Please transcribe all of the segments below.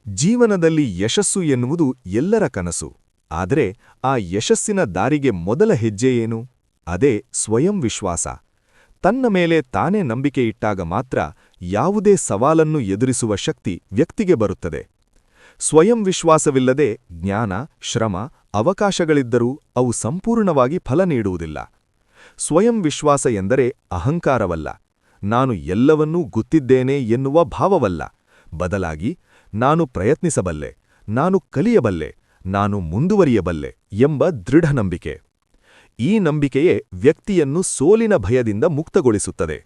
ಜೀವನದಲ್ಲಿ ಯಶಸ್ಸು ಎನ್ನುವುದು ಎಲ್ಲರ ಕನಸು. ಆದರೆ ಆ ಯಶಸ್ಸಿನ ದಾರಿಗೆ ಮೊದಲ ಹೆಜ್ಜೆ ಏನು? ಅದೇ ಸ್ವಯಂ ವಿಶ್ವಾಸ. ತನ್ನ ಮೇಲೆ ತಾನೇ ನಂಬಿಕೆ ಇಟ್ಟಾಗ ಮಾತ್ರ ಯಾವುದೇ ಸವಾಲನ್ನು ಎದುರಿಸುವ ಶಕ್ತಿ ವ್ಯಕ್ತಿಗೆ ಬರುತ್ತದೆ. ಸ್ವಯಂ ವಿಶ್ವಾಸವಿಲ್ಲದೆ ಜ್ಞಾನ, ಶ್ರಮ, ಅವಕಾಶಗಳಿದ್ದರೂ ಅವು ಸಂಪೂರ್ಣವಾಗಿ ಫಲ ನೀಡುವುದಿಲ್ಲ. ಸ್ವಯಂ ವಿಶ್ವಾಸ ಎಂದರೆ ಅಹಂಕಾರವಲ್ಲ, ನಾನು ಎಲ್ಲವನ್ನೂ ಗೊತ್ತಿದ್ದೇನೆ ಎನ್ನುವ ಭಾವವಲ್ಲ. ಬದಲಾಗಿ ನಾನು ಪ್ರಯತ್ನಿಸಬಲ್ಲೆ, ನಾನು ಕಲಿಯಬಲ್ಲೆ, ನಾನು ಮುಂದುವರಿಯಬಲ್ಲೆ ಎಂಬ ದೃಢ ನಂಬಿಕೆ. ಈ ನಂಬಿಕೆಯೇ ವ್ಯಕ್ತಿಯನ್ನು ಸೋಲಿನ ಭಯದಿಂದ ಮುಕ್ತಗೊಳಿಸುತ್ತದೆ.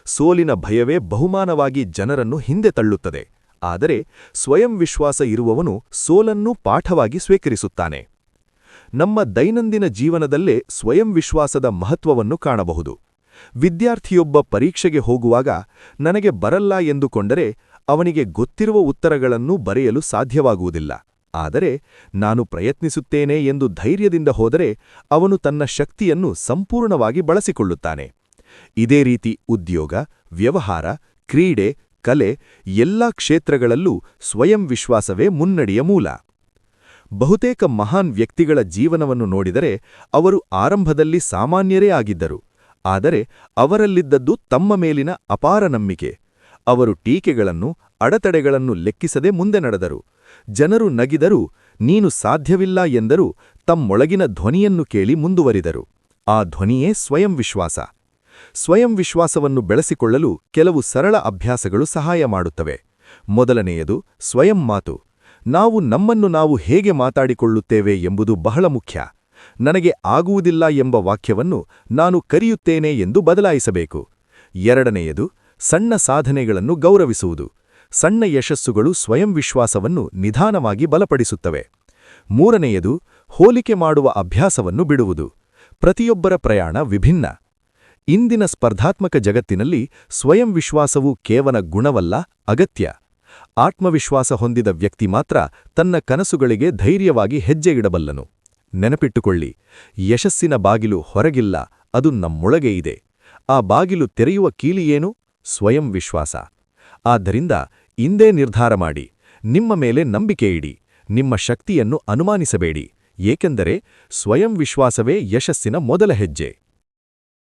ಸೋಲಿನ ಭಯವೇ ಬಹುಮಾನವಾಗಿ ಜನರನ್ನು ಹಿಂದೆ ತಳ್ಳುತ್ತದೆ. ಆದರೆ ಸ್ವಯಂ ವಿಶ್ವಾಸ ಇರುವವನು ಸೋಲನ್ನು ಪಾಠವಾಗಿ ಸ್ವೀಕರಿಸುತ್ತಾನೆ. ನಮ್ಮ ದೈನಂದಿನ ಜೀವನದಲ್ಲೇ ಸ್ವಯಂ ವಿಶ್ವಾಸದ ಮಹತ್ವವನ್ನು ಕಾಣಬಹುದು. ವಿದ್ಯಾರ್ಥಿಯೊಬ್ಬ ಪರೀಕ್ಷೆಗೆ ಹೋಗುವಾಗ ನನಗೆ ಬರಲ್ಲ ಎಂದುಕೊಂಡರೆ ಅವನಿಗೆ ಗೊತ್ತಿರುವ ಉತ್ತರಗಳನ್ನು ಬರೆಯಲು ಸಾಧ್ಯವಾಗುವುದಿಲ್ಲ. ಆದರೆ ನಾನು ಪ್ರಯತ್ನಿಸುತ್ತೇನೆ ಎಂದು ಧೈರ್ಯದಿಂದ ಹೋದರೆ ಅವನು ತನ್ನ ಶಕ್ತಿಯನ್ನು ಸಂಪೂರ್ಣವಾಗಿ ಬಳಸಿಕೊಳ್ಳುತ್ತಾನೆ. ಇದೇ ರೀತಿ ಉದ್ಯೋಗ, ವ್ಯವಹಾರ, ಕ್ರೀಡೆ, ಕಲೆ ಎಲ್ಲಾ ಕ್ಷೇತ್ರಗಳಲ್ಲೂ ಸ್ವಯಂ ವಿಶ್ವಾಸವೇ ಮುನ್ನಡೆಯ ಮೂಲ. ಬಹುತೇಕ ಮಹಾನ್ ವ್ಯಕ್ತಿಗಳ ಜೀವನವನ್ನು ನೋಡಿದರೆ ಅವರು ಆರಂಭದಲ್ಲಿ ಸಾಮಾನ್ಯರೇ ಆಗಿದ್ದರು. ಆದರೆ ಅವರಲ್ಲಿದ್ದದ್ದು ತಮ್ಮ ಮೇಲಿನ ಅಪಾರ ನಂಬಿಕೆ. ಅವರು ಟೀಕೆಗಳನ್ನು, ಅಡೆತಡೆಗಳನ್ನು ಲೆಕ್ಕಿಸದೆ ಮುಂದೆ ನಡೆದರು. ಜನರು ನಗಿದರೂ, ನೀನು ಸಾಧ್ಯವಿಲ್ಲ ಎಂದರೂ ತಮ್ಮೊಳಗಿನ ಧ್ವನಿಯನ್ನು ಕೇಳಿ ಮುಂದುವರಿದರು. ಆ ಧ್ವನಿಯೇ ಸ್ವಯಂ ವಿಶ್ವಾಸ. ಸ್ವಯಂ ವಿಶ್ವಾಸವನ್ನು ಬೆಳೆಸಿಕೊಳ್ಳಲು ಕೆಲವು ಸರಳ ಅಭ್ಯಾಸಗಳು ಸಹಾಯ ಮಾಡುತ್ತವೆ. ಮೊದಲನೆಯದು ಸ್ವಯಂ ಮಾತು. ನಾವು ನಮ್ಮನ್ನು ನಾವು ಹೇಗೆ ಮಾತಾಡಿಕೊಳ್ಳುತ್ತೇವೆ ಎಂಬುದು ಬಹಳ ಮುಖ್ಯ. ನನಗೆ ಆಗುವುದಿಲ್ಲ ಎಂಬ ವಾಕ್ಯವನ್ನು ನಾನು ಕರೆಯುತ್ತೇನೆ ಎಂದು ಬದಲಾಯಿಸಬೇಕು. ಎರಡನೆಯದು ಸಣ್ಣ ಸಾಧನೆಗಳನ್ನು ಗೌರವಿಸುವುದು. ಸಣ್ಣ ಯಶಸ್ಸುಗಳು ಸ್ವಯಂ ವಿಶ್ವಾಸವನ್ನು ನಿಧಾನವಾಗಿ ಬಲಪಡಿಸುತ್ತವೆ. ಮೂರನೆಯದು ಹೋಲಿಕೆ ಮಾಡುವ ಅಭ್ಯಾಸವನ್ನು ಬಿಡುವುದು. ಪ್ರತಿಯೊಬ್ಬರ ಪ್ರಯಾಣ ವಿಭಿನ್ನ. ಇಂದಿನ ಸ್ಪರ್ಧಾತ್ಮಕ ಜಗತ್ತಿನಲ್ಲಿ ಸ್ವಯಂ ವಿಶ್ವಾಸವು ಕೇವಲ ಗುಣವಲ್ಲ, ಅಗತ್ಯ. ಆತ್ಮವಿಶ್ವಾಸ ಹೊಂದಿದ ವ್ಯಕ್ತಿ ಮಾತ್ರ ತನ್ನ ಕನಸುಗಳಿಗೆ ಧೈರ್ಯವಾಗಿ ಹೆಜ್ಜೆ ಇಡಬಲ್ಲನು. ನೆನಪಿಟ್ಟುಕೊಳ್ಳಿ, ಯಶಸ್ಸಿನ ಬಾಗಿಲು ಹೊರಗಿಲ್ಲ, ಅದು ನಮ್ಮೊಳಗೆ ಇದೆ. ಆ ಬಾಗಿಲು ತೆರೆಯುವ ಕೀಲಿಯೇನು? ಸ್ವಯಂ ವಿಶ್ವಾಸ. ಆದ್ದರಿಂದ ಇಂದೇ ನಿರ್ಧಾರ ಮಾಡಿ, ನಿಮ್ಮ ಮೇಲೆ ನಂಬಿಕೆ ಇಡಿ, ನಿಮ್ಮ ಶಕ್ತಿಯನ್ನು ಅನುಮಾನಿಸಬೇಡಿ. ಏಕೆಂದರೆ ಸ್ವಯಂ ವಿಶ್ವಾಸವೇ ಯಶಸ್ಸಿನ ಮೊದಲ ಹೆಜ್ಜೆ.